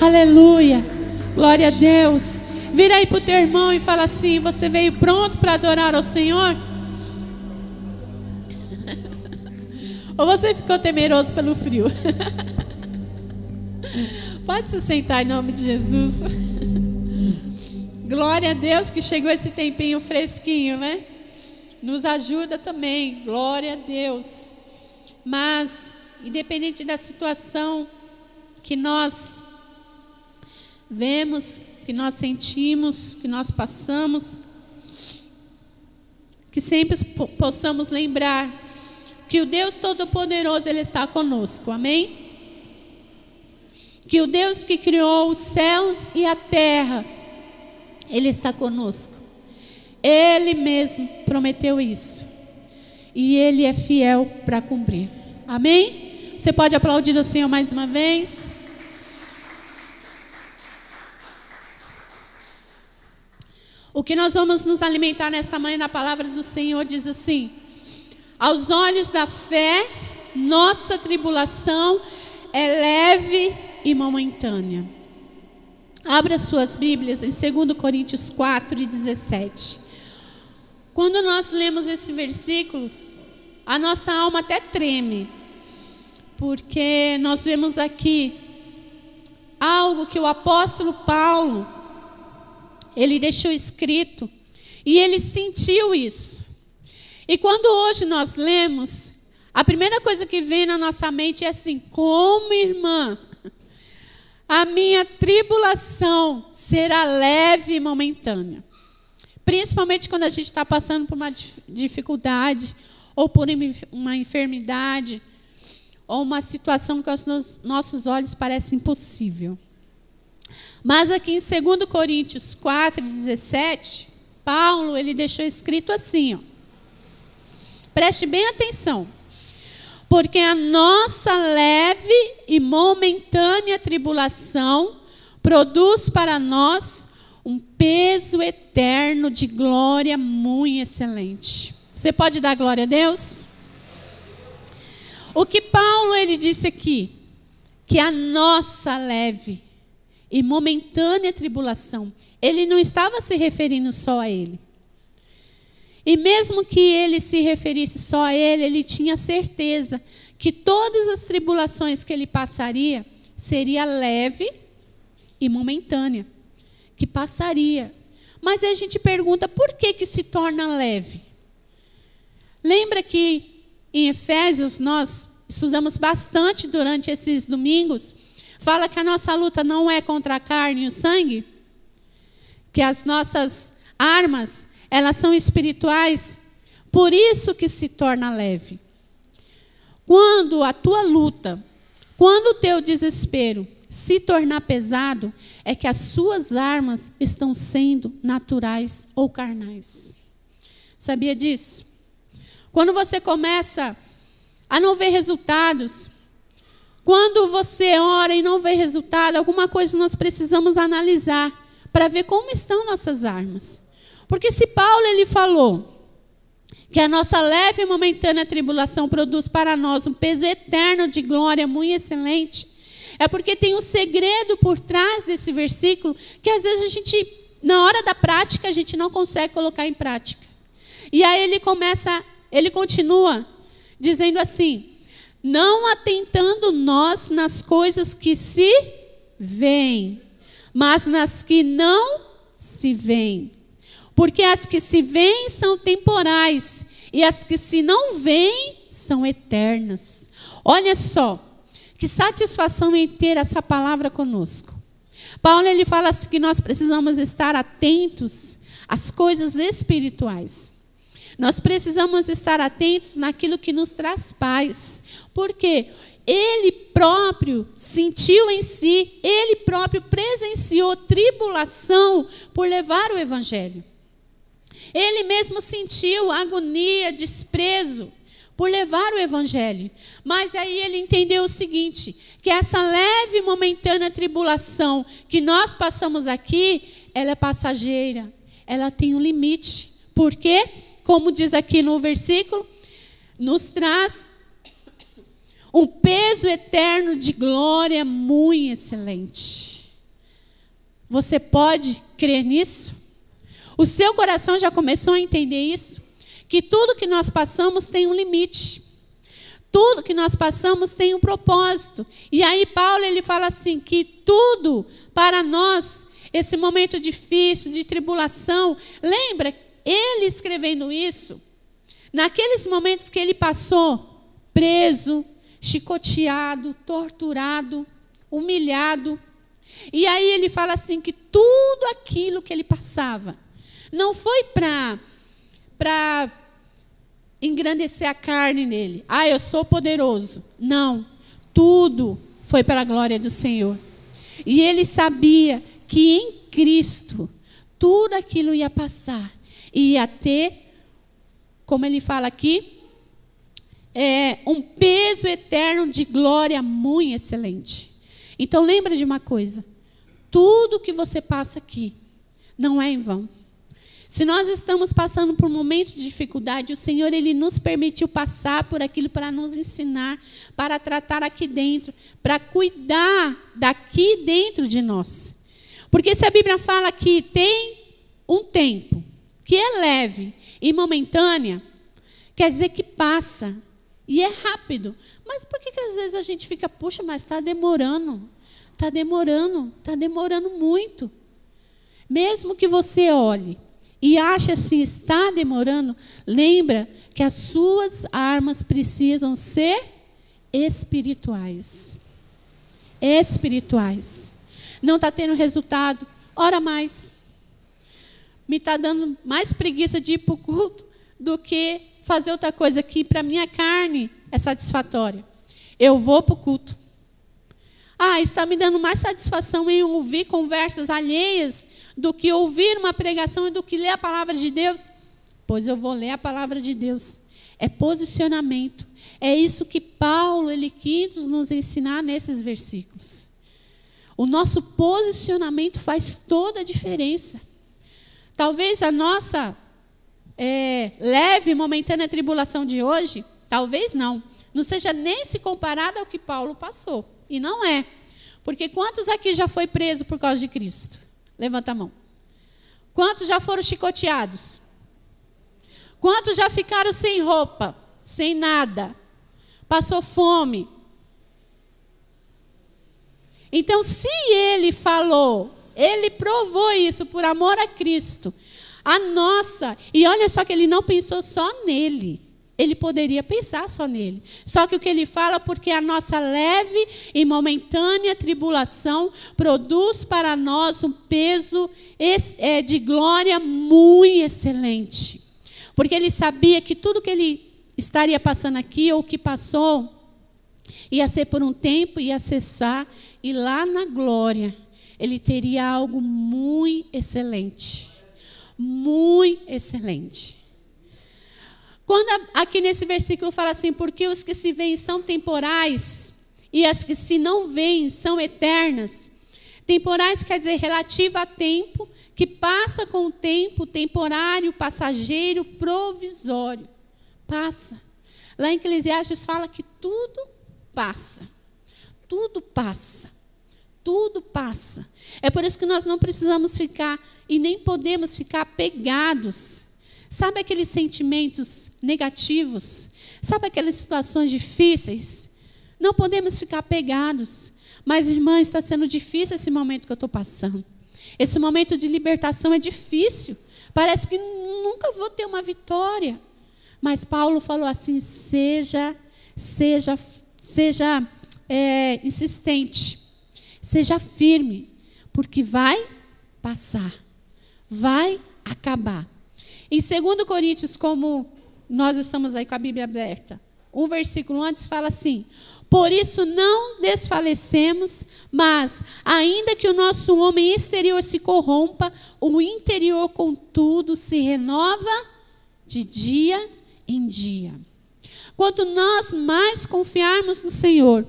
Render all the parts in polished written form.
Aleluia. Glória a Deus. Vira aí para o teu irmão e fala assim: você veio pronto para adorar ao Senhor? Ou você ficou temeroso pelo frio? Pode se sentar em nome de Jesus. Glória a Deus que chegou esse tempinho fresquinho, né? Nos ajuda também, glória a Deus. Mas, independente da situação que nós vemos, que nós sentimos, que nós passamos, que sempre possamos lembrar que o Deus Todo-Poderoso, Ele está conosco, amém? Que o Deus que criou os céus e a terra, Ele está conosco. Ele mesmo prometeu isso. E Ele é fiel para cumprir. Amém? Você pode aplaudir o Senhor mais uma vez? O que nós vamos nos alimentar nesta manhã na palavra do Senhor diz assim: aos olhos da fé, nossa tribulação é leve e momentânea. Abra suas Bíblias em 2 Coríntios 4:17. Quando nós lemos esse versículo, a nossa alma até treme, porque nós vemos aqui algo que o apóstolo Paulo, ele deixou escrito, e ele sentiu isso. E quando hoje nós lemos, a primeira coisa que vem na nossa mente é assim: como, irmã, a minha tribulação será leve e momentânea. Principalmente quando a gente está passando por uma dificuldade, ou por uma enfermidade, ou uma situação que aos nossos olhos parece impossível. Mas aqui em 2 Coríntios 4:17, Paulo, ele deixou escrito assim, ó. Preste bem atenção. Porque a nossa leve e momentânea tribulação produz para nós um peso eterno de glória muito excelente. Você pode dar glória a Deus? O que Paulo ele disse aqui? Que a nossa leve e momentânea tribulação, ele não estava se referindo só a ele. E mesmo que ele se referisse só a ele, ele tinha certeza que todas as tribulações que ele passaria seria leve e momentânea, que passaria. Mas aí a gente pergunta, por que se torna leve? Lembra que em Efésios nós estudamos bastante durante esses domingos, fala que a nossa luta não é contra a carne e o sangue, que as nossas armas, elas são espirituais, por isso que se torna leve. Quando a tua luta, quando o teu desespero se tornar pesado, é que as suas armas estão sendo naturais ou carnais. Sabia disso? Quando você começa a não ver resultados, quando você ora e não vê resultado, alguma coisa nós precisamos analisar para ver como estão nossas armas. Porque se Paulo ele falou que a nossa leve e momentânea tribulação produz para nós um peso eterno de glória muito excelente, é porque tem um segredo por trás desse versículo que às vezes a gente, na hora da prática, a gente não consegue colocar em prática. E aí ele continua dizendo assim: não atentando nós nas coisas que se veem, mas nas que não se veem. Porque as que se veem são temporais, e as que se não veem são eternas. Olha só, que satisfação em ter essa palavra conosco. Paulo ele fala assim que nós precisamos estar atentos às coisas espirituais. Nós precisamos estar atentos naquilo que nos traz paz. Porque ele próprio sentiu em si, ele próprio presenciou tribulação por levar o evangelho. Ele mesmo sentiu agonia, desprezo por levar o evangelho. Mas aí ele entendeu o seguinte, que essa leve e momentânea tribulação que nós passamos aqui, ela é passageira, ela tem um limite. Por quê? Como diz aqui no versículo, nos traz um peso eterno de glória muito excelente. Você pode crer nisso? O seu coração já começou a entender isso? Que tudo que nós passamos tem um limite. Tudo que nós passamos tem um propósito. E aí Paulo ele fala assim, que tudo para nós, esse momento difícil, de tribulação, lembra, ele escrevendo isso, naqueles momentos que ele passou preso, chicoteado, torturado, humilhado. E aí ele fala assim que tudo aquilo que ele passava não foi para engrandecer a carne nele. Ah, eu sou poderoso. Não, tudo foi para a glória do Senhor. E ele sabia que em Cristo tudo aquilo ia passar. E ia ter, como ele fala aqui, um peso eterno de glória muito excelente. Então lembra de uma coisa, tudo que você passa aqui não é em vão. Se nós estamos passando por momentos de dificuldade, o Senhor ele nos permitiu passar por aquilo para nos ensinar, para tratar aqui dentro, para cuidar daqui dentro de nós. Porque se a Bíblia fala que tem um tempo que é leve e momentânea, quer dizer que passa. E é rápido. Mas por que às vezes a gente fica, puxa, mas está demorando. Está demorando muito. Mesmo que você olhe e ache assim, está demorando, lembra que as suas armas precisam ser espirituais. Espirituais. Não está tendo resultado, ora mais. Me está dando mais preguiça de ir para o culto do que fazer outra coisa que para minha carne é satisfatória. Eu vou para o culto. Ah, está me dando mais satisfação em ouvir conversas alheias do que ouvir uma pregação e do que ler a palavra de Deus? Pois eu vou ler a palavra de Deus. É posicionamento. É isso que Paulo ele quis nos ensinar nesses versículos. O nosso posicionamento faz toda a diferença. Talvez a nossa leve e momentânea tribulação de hoje, talvez não seja nem se comparada ao que Paulo passou. E não é. Porque quantos aqui já foi preso por causa de Cristo? Levanta a mão. Quantos já foram chicoteados? Quantos já ficaram sem roupa, sem nada? Passou fome? Então, se ele falou, ele provou isso por amor a Cristo, a nossa, e olha só que ele não pensou só nele. Ele poderia pensar só nele. Só que o que ele fala, porque a nossa leve e momentânea tribulação produz para nós um peso de glória muito excelente. Porque ele sabia que tudo que ele estaria passando aqui, ou que passou, ia ser por um tempo, ia cessar, e lá na glória, ele teria algo muito excelente. Muito excelente. Quando aqui nesse versículo fala assim, porque os que se veem são temporais e as que se não veem são eternas. Temporais quer dizer relativo a tempo, que passa com o tempo, temporário, passageiro, provisório. Passa. Lá em Eclesiastes fala que tudo passa. Tudo passa. Tudo passa. É por isso que nós não precisamos ficar e nem podemos ficar apegados. Sabe aqueles sentimentos negativos? Sabe aquelas situações difíceis? Não podemos ficar apegados. Mas, irmã, está sendo difícil esse momento que eu estou passando. Esse momento de libertação é difícil. Parece que nunca vou ter uma vitória. Mas Paulo falou assim, seja insistente. Seja firme. Porque vai passar. Vai acabar. Em 2 Coríntios, como nós estamos aí com a Bíblia aberta, um versículo antes fala assim, por isso não desfalecemos, mas ainda que o nosso homem exterior se corrompa, o interior, contudo, se renova de dia em dia. Quanto nós mais confiarmos no Senhor,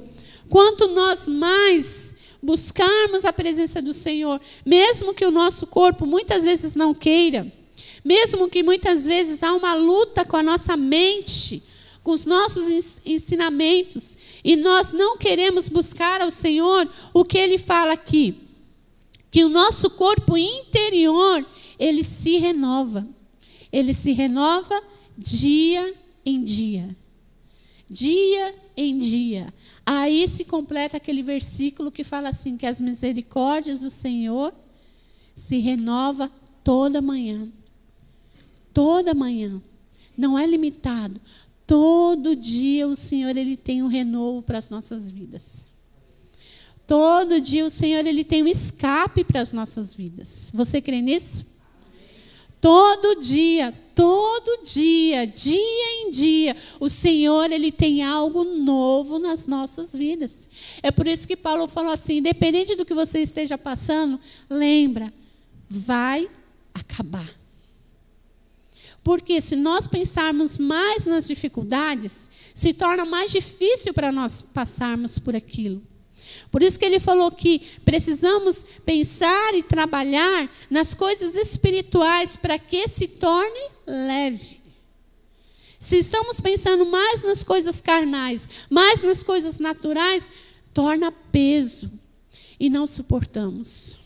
quanto nós mais buscarmos a presença do Senhor, mesmo que o nosso corpo muitas vezes não queira, mesmo que muitas vezes há uma luta com a nossa mente, com os nossos ensinamentos, e nós não queremos buscar ao Senhor, o que Ele fala aqui? que o nosso corpo interior, ele se renova. Ele se renova dia em dia. Dia em dia. Aí se completa aquele versículo que fala assim, que as misericórdias do Senhor se renova toda manhã. Toda manhã. Não é limitado. Todo dia o Senhor, ele tem um renovo para as nossas vidas. Todo dia o Senhor, ele tem um escape para as nossas vidas. Você crê nisso? Todo dia, dia em dia, o Senhor, ele tem algo novo nas nossas vidas. É por isso que Paulo falou assim, independente do que você esteja passando, lembra, vai acabar. Porque se nós pensarmos mais nas dificuldades, se torna mais difícil para nós passarmos por aquilo. Por isso que ele falou que precisamos pensar e trabalhar nas coisas espirituais para que se torne leve. Se estamos pensando mais nas coisas carnais, mais nas coisas naturais, torna peso e não suportamos.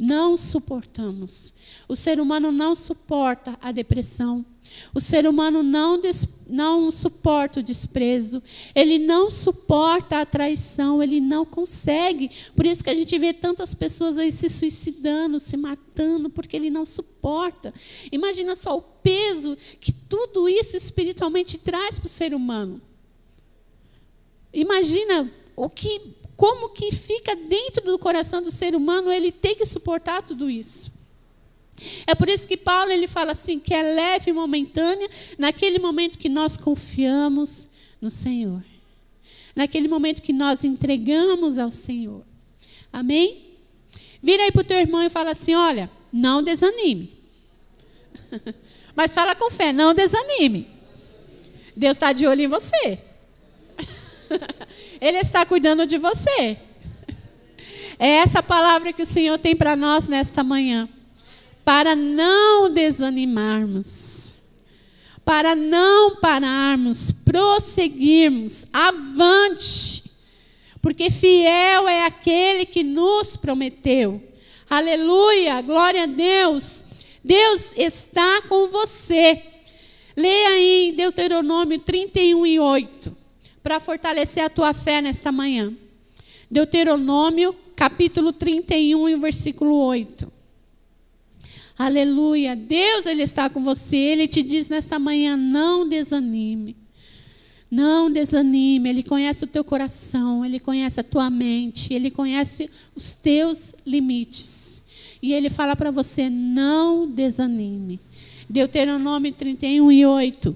Não suportamos. O ser humano não suporta a depressão. O ser humano não suporta o desprezo. Ele não suporta a traição. Ele não consegue. Por isso que a gente vê tantas pessoas aí se suicidando, se matando, porque ele não suporta. Imagina só o peso que tudo isso espiritualmente traz para o ser humano. Imagina como que fica dentro do coração do ser humano ele ter que suportar tudo isso. É por isso que Paulo ele fala assim, que é leve e momentânea, naquele momento que nós confiamos no Senhor. Naquele momento que nós entregamos ao Senhor. Amém? Vira aí para o teu irmão e fala assim, olha, não desanime. Mas fala com fé, não desanime. Deus está de olho em você. Ele está cuidando de você. É essa palavra que o Senhor tem para nós nesta manhã. Para não desanimarmos, para não pararmos, prosseguirmos, avante, porque fiel é aquele que nos prometeu. Aleluia, glória a Deus. Deus está com você. Leia aí em Deuteronômio 31:8, para fortalecer a tua fé nesta manhã. Deuteronômio, capítulo 31, e o versículo 8. Aleluia, Deus ele está com você, Ele te diz nesta manhã, não desanime, não desanime, Ele conhece o teu coração, Ele conhece a tua mente, Ele conhece os teus limites, e Ele fala para você, não desanime. Deuteronômio 31:8,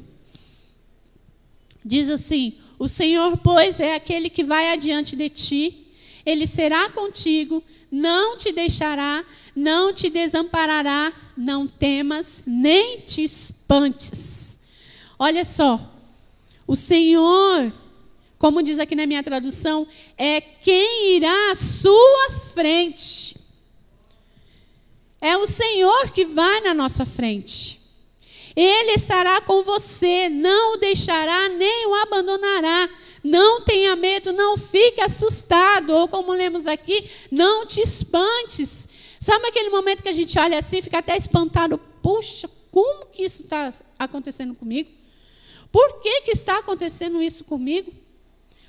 diz assim, o Senhor, pois, é aquele que vai adiante de ti, Ele será contigo, não te deixará, não te desamparará, não temas, nem te espantes. Olha só, o Senhor, como diz aqui na minha tradução, é quem irá à sua frente. É o Senhor que vai na nossa frente. Ele estará com você, não o deixará, nem o abandonará. Não tenha medo, não fique assustado, ou como lemos aqui, não te espantes. Sabe aquele momento que a gente olha assim, fica até espantado, puxa, como que isso está acontecendo comigo? Por que está acontecendo isso comigo?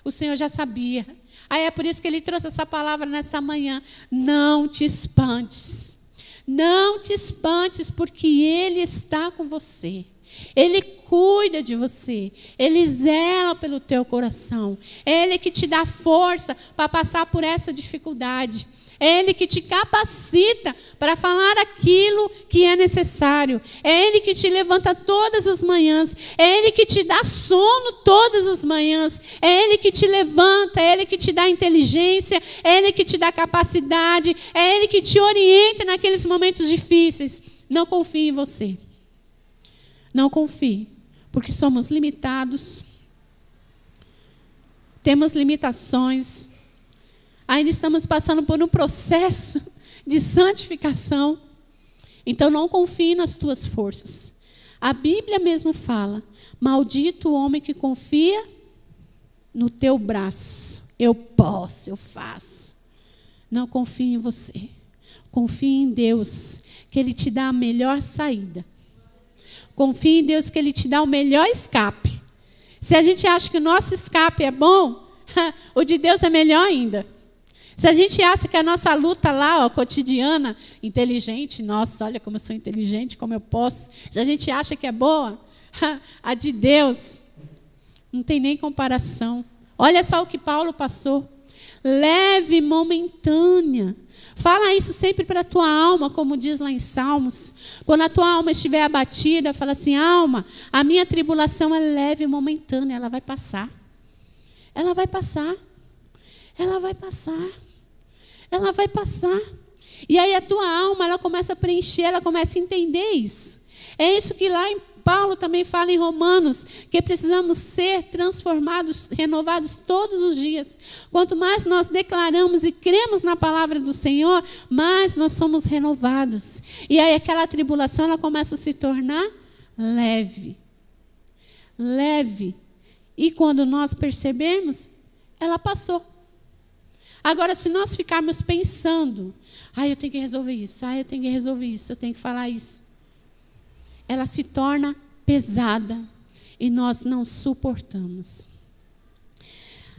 O Senhor já sabia. Aí é por isso que Ele trouxe essa palavra nesta manhã, não te espantes. Não te espantes, porque Ele está com você. Ele cuida de você. Ele zela pelo teu coração. É Ele que te dá força para passar por essa dificuldade. É Ele que te capacita para falar aquilo que é necessário. É Ele que te levanta todas as manhãs. É Ele que te dá sono todas as manhãs. É Ele que te levanta. É Ele que te dá inteligência. É Ele que te dá capacidade. É Ele que te orienta naqueles momentos difíceis. Não confie em você. Não confie. Porque somos limitados. Temos limitações. Ainda estamos passando por um processo de santificação. Então não confie nas tuas forças. A Bíblia mesmo fala, maldito o homem que confia no teu braço. Eu posso, eu faço. Não confie em você. Confie em Deus, que Ele te dá a melhor saída. Confie em Deus, que Ele te dá o melhor escape. Se a gente acha que o nosso escape é bom, o de Deus é melhor ainda. Se a gente acha que a nossa luta lá, ó, cotidiana, inteligente, nossa, olha como eu sou inteligente, como eu posso. Se a gente acha que é boa, a de Deus não tem nem comparação. Olha só o que Paulo passou. Leve e momentânea. Fala isso sempre para a tua alma, como diz lá em Salmos. Quando a tua alma estiver abatida, fala assim: alma, a minha tribulação é leve e momentânea, ela vai passar. Ela vai passar. Ela vai passar. Ela vai passar. E aí a tua alma, ela começa a preencher, ela começa a entender isso. É isso que lá em Paulo também fala em Romanos, que precisamos ser transformados, renovados todos os dias. Quanto mais nós declaramos e cremos na palavra do Senhor, mais nós somos renovados. E aí aquela tribulação, ela começa a se tornar leve. Leve. E quando nós percebermos, ela passou. Agora, se nós ficarmos pensando, eu tenho que resolver isso, eu tenho que resolver isso, eu tenho que falar isso, ela se torna pesada e nós não suportamos.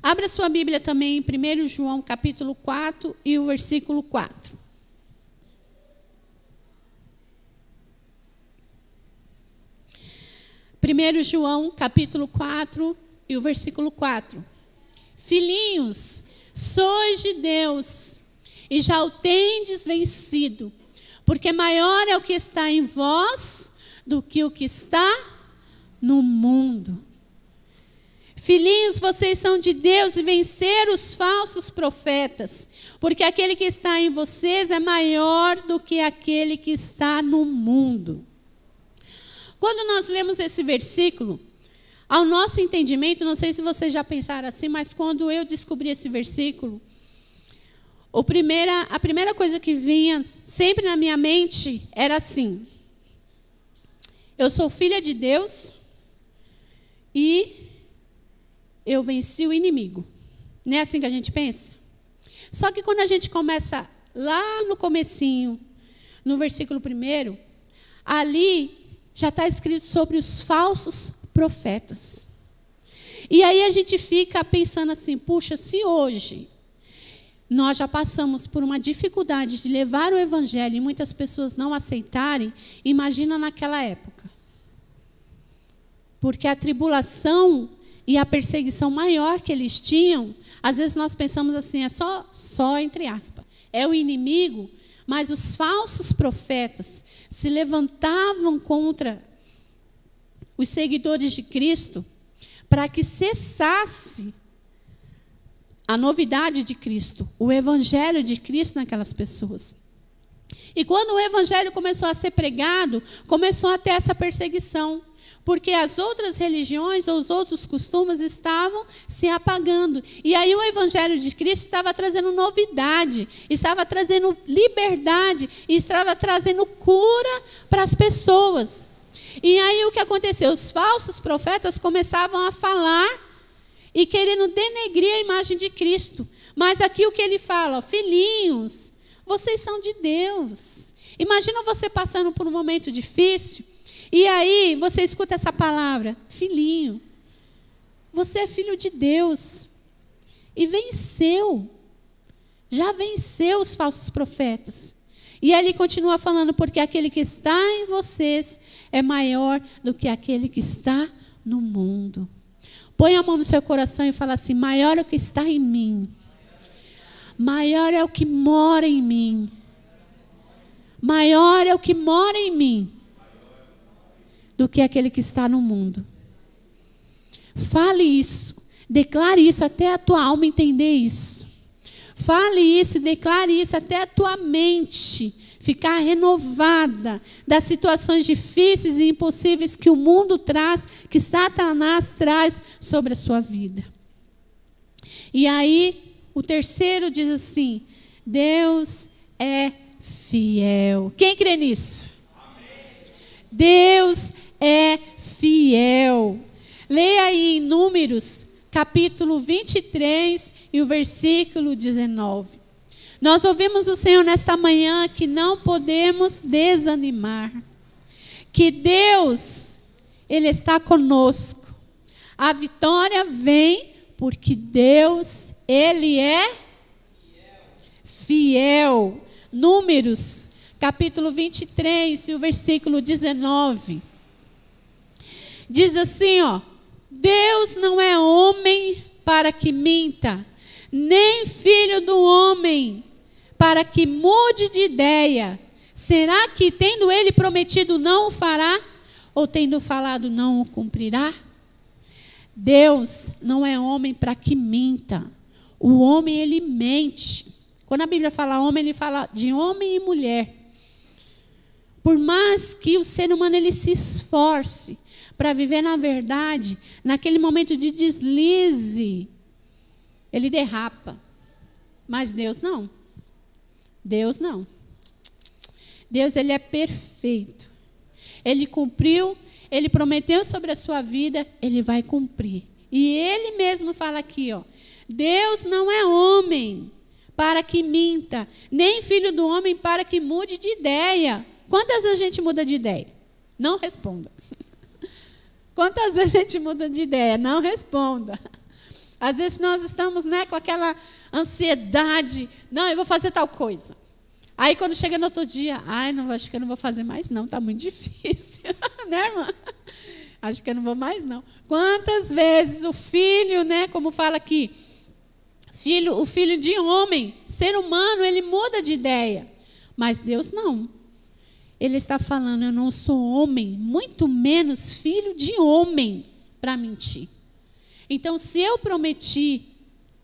Abra sua Bíblia também em 1 João capítulo 4 e o versículo 4. Primeiro João capítulo 4 e o versículo 4. Filhinhos, sois de Deus e já o tendes vencido, porque maior é o que está em vós do que o que está no mundo. Filhinhos, vocês são de Deus e venceram os falsos profetas, porque aquele que está em vocês é maior do que aquele que está no mundo. Quando nós lemos esse versículo, ao nosso entendimento, não sei se vocês já pensaram assim, mas quando eu descobri esse versículo, a primeira coisa que vinha sempre na minha mente era assim: eu sou filha de Deus e eu venci o inimigo. Não é assim que a gente pensa? Só que quando a gente começa lá no comecinho, no versículo 1, ali já está escrito sobre os falsos profetas. E aí a gente fica pensando assim: puxa, se hoje nós já passamos por uma dificuldade de levar o evangelho e muitas pessoas não aceitarem, imagina naquela época. Porque a tribulação e a perseguição maior que eles tinham, às vezes nós pensamos assim, é só entre aspas, é o inimigo, mas os falsos profetas se levantavam contra os seguidores de Cristo para que cessasse a novidade de Cristo, o evangelho de Cristo naquelas pessoas. E quando o evangelho começou a ser pregado, começou a ter essa perseguição, porque as outras religiões ou os outros costumes estavam se apagando. E aí o evangelho de Cristo estava trazendo novidade, estava trazendo liberdade, estava trazendo cura para as pessoas. E aí o que aconteceu? Os falsos profetas começavam a falar e querendo denegrir a imagem de Cristo. Mas aqui o que ele fala: filhinhos, vocês são de Deus. Imagina você passando por um momento difícil, e aí você escuta essa palavra: filhinho, você é filho de Deus. E venceu. Já venceu os falsos profetas. E ele continua falando: porque aquele que está em vocês é maior do que aquele que está no mundo. Põe a mão no seu coração e fala assim: maior é o que está em mim. Maior é o que mora em mim. Maior é o que mora em mim do que aquele que está no mundo. Fale isso. Declare isso até a tua alma entender isso. Fale isso e declare isso até a tua mente ficar renovada das situações difíceis e impossíveis que o mundo traz, que Satanás traz sobre a sua vida. E aí, o terceiro diz assim: Deus é fiel. Quem crê nisso? Amém. Deus é fiel. Leia aí em Números, capítulo 23 e o versículo 19. Nós ouvimos o Senhor nesta manhã que não podemos desanimar. Que Deus, Ele está conosco. A vitória vem porque Deus, Ele é fiel. Números, capítulo 23, e o versículo 19. Diz assim, ó: Deus não é homem para que minta, nem filho do homem para que mude de ideia. Será que, tendo ele prometido, não o fará? Ou tendo falado, não o cumprirá? Deus não é homem para que minta. O homem, ele mente. Quando a Bíblia fala homem, ele fala de homem e mulher. Por mais que o ser humano ele se esforce para viver na verdade, naquele momento de deslize, ele derrapa. Mas Deus não. Deus não. Deus, Ele é perfeito. Ele cumpriu, Ele prometeu sobre a sua vida, Ele vai cumprir. E Ele mesmo fala aqui, ó: Deus não é homem para que minta, nem filho do homem para que mude de ideia. Quantas vezes a gente muda de ideia? Não responda. Quantas vezes a gente muda de ideia? Não responda. Às vezes nós estamos, né, com aquela ansiedade. Não, eu vou fazer tal coisa. Aí quando chega no outro dia, não, acho que eu não vou fazer mais não, está muito difícil. Né, irmã? Acho que eu não vou mais não. Quantas vezes o filho, né, como fala aqui, o filho de homem, ser humano, ele muda de ideia. Mas Deus não. Ele está falando, eu não sou homem, muito menos filho de homem, para mentir. Então, se eu prometi,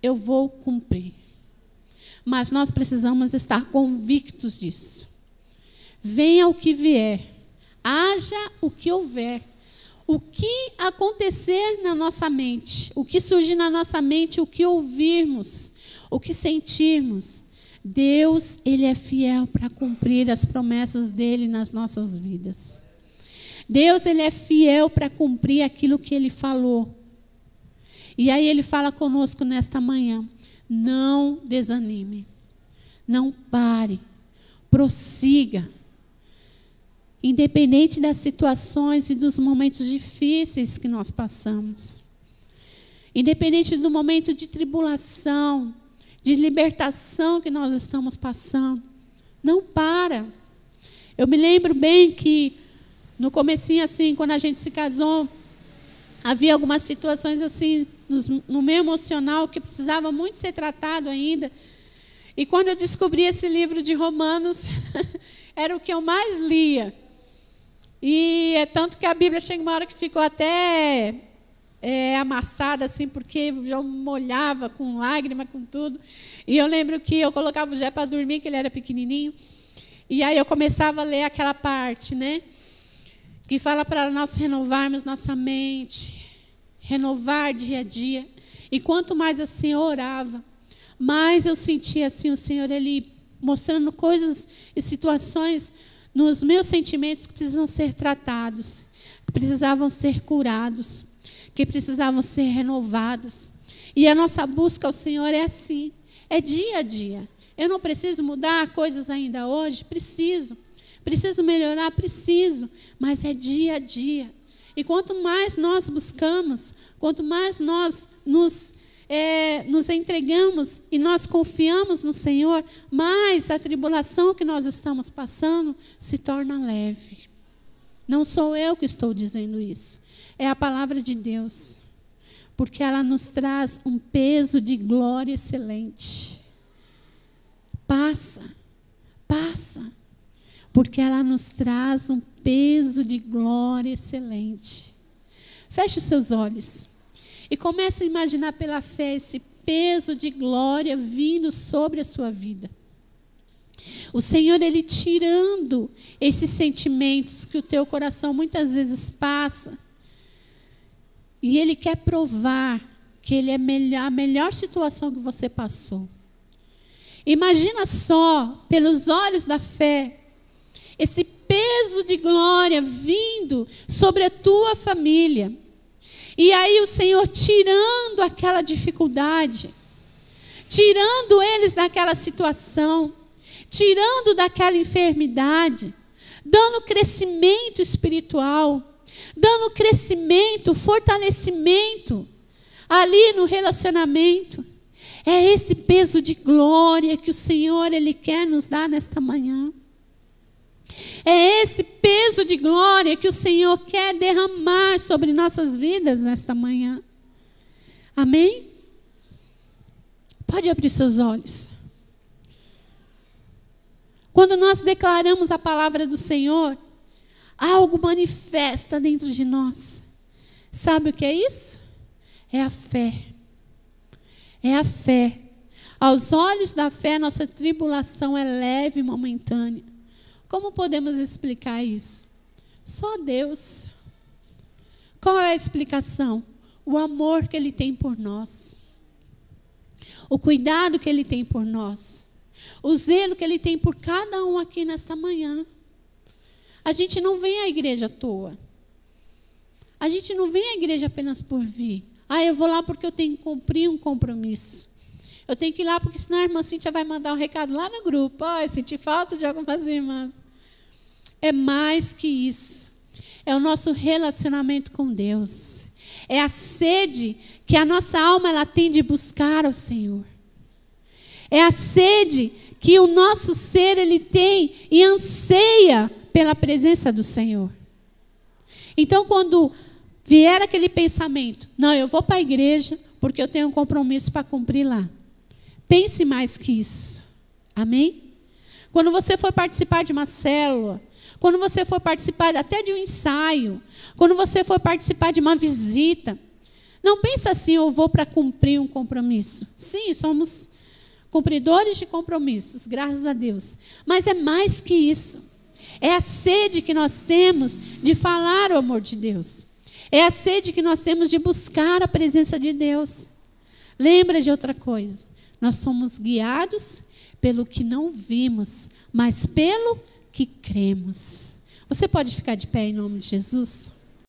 eu vou cumprir. Mas nós precisamos estar convictos disso. Venha o que vier, haja o que houver. O que acontecer na nossa mente, o que surgir na nossa mente, o que ouvirmos, o que sentirmos, Deus, Ele é fiel para cumprir as promessas dEle nas nossas vidas. Deus, Ele é fiel para cumprir aquilo que Ele falou. E aí Ele fala conosco nesta manhã: não desanime, não pare, prossiga. Independente das situações e dos momentos difíceis que nós passamos. Independente do momento de tribulação, de libertação que nós estamos passando. Não para. Eu me lembro bem que no comecinho, assim, quando a gente se casou, havia algumas situações assim no meu emocional que precisava muito ser tratado ainda. E quando eu descobri esse livro de Romanos, era o que eu mais lia. E é tanto que a Bíblia chega uma hora que ficou até amassada, assim, porque eu molhava com lágrima, com tudo. E eu lembro que eu colocava o Jé para dormir, que ele era pequenininho. E aí eu começava a ler aquela parte, né? Que fala para nós renovarmos nossa mente, renovar dia a dia. E quanto mais assim eu orava, mais eu sentia assim o Senhor, Ele mostrando coisas e situações nos meus sentimentos que precisam ser tratados, que precisavam ser curados, que precisavam ser renovados. E a nossa busca ao Senhor é assim, é dia a dia. Eu não preciso mudar coisas ainda hoje? Preciso. Preciso melhorar? Preciso. Mas é dia a dia. E quanto mais nós buscamos, quanto mais nós nos entregamos e nós confiamos no Senhor, mais a tribulação que nós estamos passando se torna leve. Não sou eu que estou dizendo isso. É a palavra de Deus. Porque ela nos traz um peso de glória excelente. Passa. Porque ela nos traz um peso de glória excelente. Feche os seus olhos. E comece a imaginar pela fé esse peso de glória vindo sobre a sua vida. O Senhor, Ele tirando esses sentimentos que o teu coração muitas vezes passa. E Ele quer provar que Ele é a melhor situação que você passou. Imagina só, pelos olhos da fé, esse peso de glória vindo sobre a tua família. E aí o Senhor tirando aquela dificuldade, tirando eles daquela situação, tirando daquela enfermidade, dando crescimento espiritual, dando crescimento, fortalecimento ali no relacionamento. É esse peso de glória que o Senhor, Ele quer nos dar nesta manhã. É esse peso de glória que o Senhor quer derramar sobre nossas vidas nesta manhã. Amém? Pode abrir seus olhos. Quando nós declaramos a palavra do Senhor, algo manifesta dentro de nós. Sabe o que é isso? É a fé. É a fé. Aos olhos da fé, nossa tribulação é leve e momentânea. Como podemos explicar isso? Só Deus. Qual é a explicação? O amor que Ele tem por nós. O cuidado que Ele tem por nós. O zelo que Ele tem por cada um aqui nesta manhã. A gente não vem à igreja à toa. A gente não vem à igreja apenas por vir. Eu vou lá porque eu tenho que cumprir um compromisso. Eu tenho que ir lá porque senão a irmã Cíntia vai mandar um recado lá no grupo. Eu senti falta de algumas irmãs. É mais que isso. É o nosso relacionamento com Deus. É a sede que a nossa alma ela tem de buscar ao Senhor. É a sede que o nosso ser ele tem e anseia pela presença do Senhor. Então, quando vier aquele pensamento, não, eu vou para a igreja porque eu tenho um compromisso para cumprir lá. Pense mais que isso. Amém? Quando você for participar de uma célula, quando você for participar até de um ensaio, quando você for participar de uma visita, não pense assim, eu vou para cumprir um compromisso. Sim, somos cumpridores de compromissos, graças a Deus. Mas é mais que isso. É a sede que nós temos de falar o amor de Deus. É a sede que nós temos de buscar a presença de Deus. Lembra de outra coisa. Nós somos guiados pelo que não vimos, mas pelo que cremos. Você pode ficar de pé em nome de Jesus?